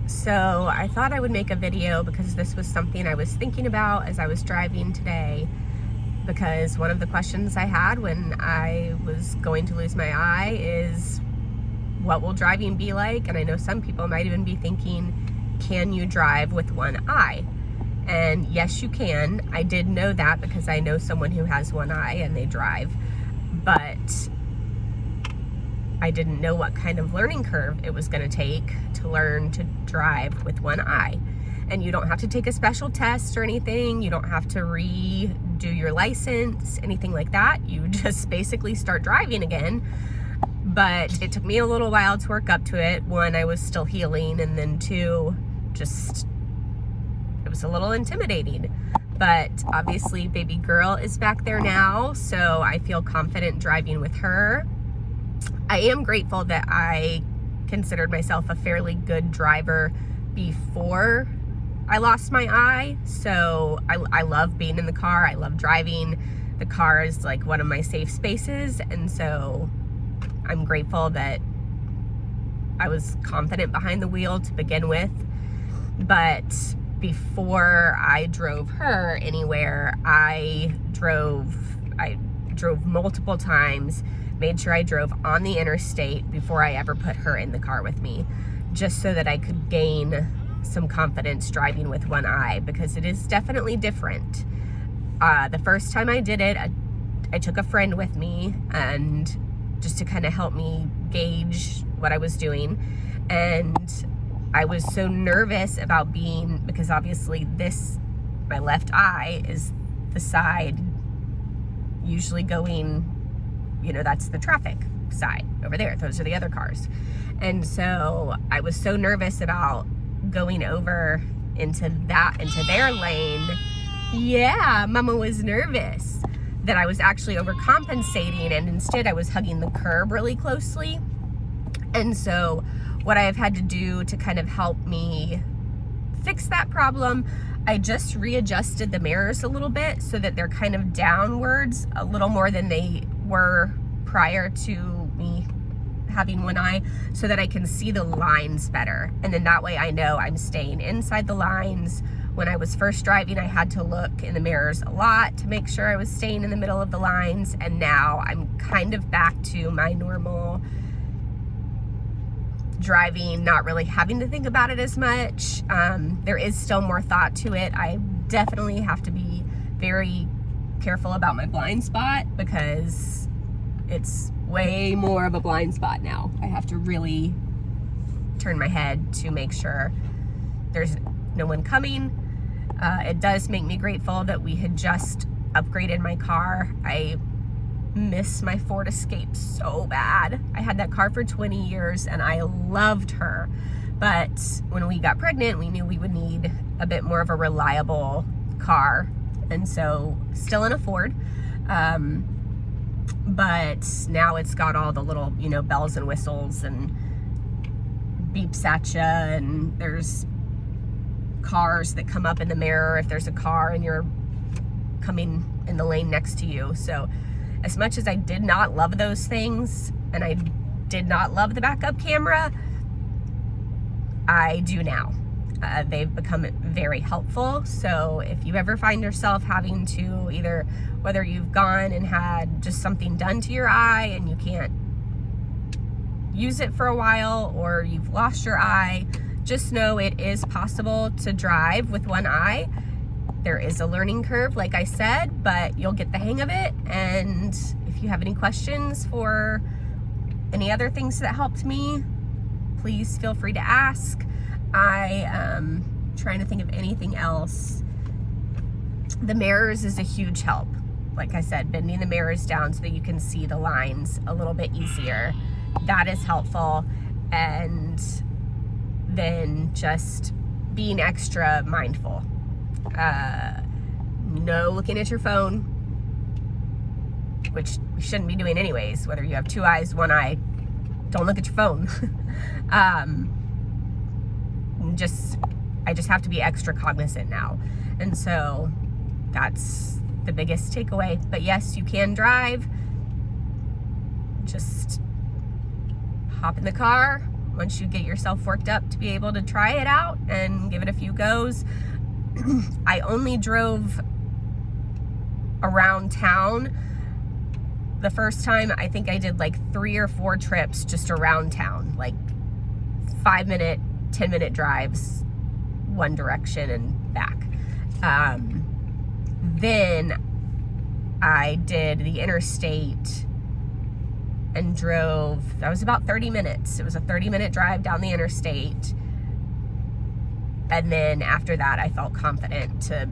So I thought I would make a video because this was something I was thinking about as I was driving today, because one of the questions I had when I was going to lose my eye is, what will driving be like? And I know some people might even be thinking, can you drive with one eye? And yes, you can. I did know that because I know someone who has one eye and they drive, but I didn't know what kind of learning curve it was going to take to learn to drive with one eye. And you don't have to take a special test or anything. You don't have to redo your license, anything like that. You just basically start driving again. But it took me a little while to work up to it. One, I was still healing, and then two, just, it was a little intimidating. But obviously baby girl is back there now, so I feel confident driving with her. I am grateful that I considered myself a fairly good driver before I lost my eye. So I love being in the car. I love driving. The car is like one of my safe spaces. And so I'm grateful that I was confident behind the wheel to begin with. But before I drove her anywhere, I drove multiple times, made sure I drove on the interstate before I ever put her in the car with me, just so that I could gain some confidence driving with one eye, because it is definitely different. The first time I did it, I took a friend with me, and just to kind of help me gauge what I was doing. And I was so nervous about because obviously my left eye is the side usually going, that's the traffic side over there. Those are the other cars. And so I was so nervous about going over into their lane. Yeah, Mama was nervous that I was actually overcompensating, and instead I was hugging the curb really closely. And so what I have had to do to kind of help me fix that problem, I just readjusted the mirrors a little bit so that they're kind of downwards a little more than they were prior to me having one eye, so that I can see the lines better. And then that way I know I'm staying inside the lines. When I was first driving, I had to look in the mirrors a lot to make sure I was staying in the middle of the lines. And now I'm kind of back to my normal driving, not really having to think about it as much. There is still more thought to it. I definitely have to be very careful about my blind spot, because it's way more of a blind spot now. I have to really turn my head to make sure there's no one coming. It does make me grateful that we had just upgraded my car. I miss my Ford Escape so bad. I had that car for 20 years and I loved her. But when we got pregnant, we knew we would need a bit more of a reliable car. And so still in a Ford. But now it's got all the little, bells and whistles and beeps at you, and there's cars that come up in the mirror if there's a car and you're coming in the lane next to you. So as much as I did not love those things, and I did not love the backup camera, I do now. They've become very helpful. So if you ever find yourself having to whether you've gone and had just something done to your eye and you can't use it for a while, or you've lost your eye, just know it is possible to drive with one eye. There is a learning curve, like I said, but you'll get the hang of it. And if you have any questions for any other things that helped me, please feel free to ask. I am trying to think of anything else. The mirrors is a huge help. Like I said, bending the mirrors down so that you can see the lines a little bit easier. That is helpful. And then just being extra mindful. No looking at your phone, which we shouldn't be doing anyways. Whether you have two eyes, one eye, don't look at your phone. I just have to be extra cognizant now. And so that's the biggest takeaway. But yes, you can drive. Just hop in the car, once you get yourself worked up to be able to try it out and give it a few goes. I only drove around town the first time. I think I did like 3 or 4 trips just around town, like 5-minute, 10-minute drives one direction and back. Then I did the interstate and drove, that was about 30 minutes. It was a 30-minute drive down the interstate. And then after that, I felt confident to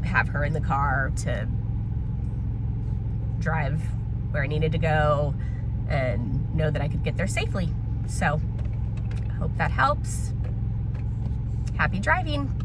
have her in the car to drive where I needed to go and know that I could get there safely. So I hope that helps. Happy driving.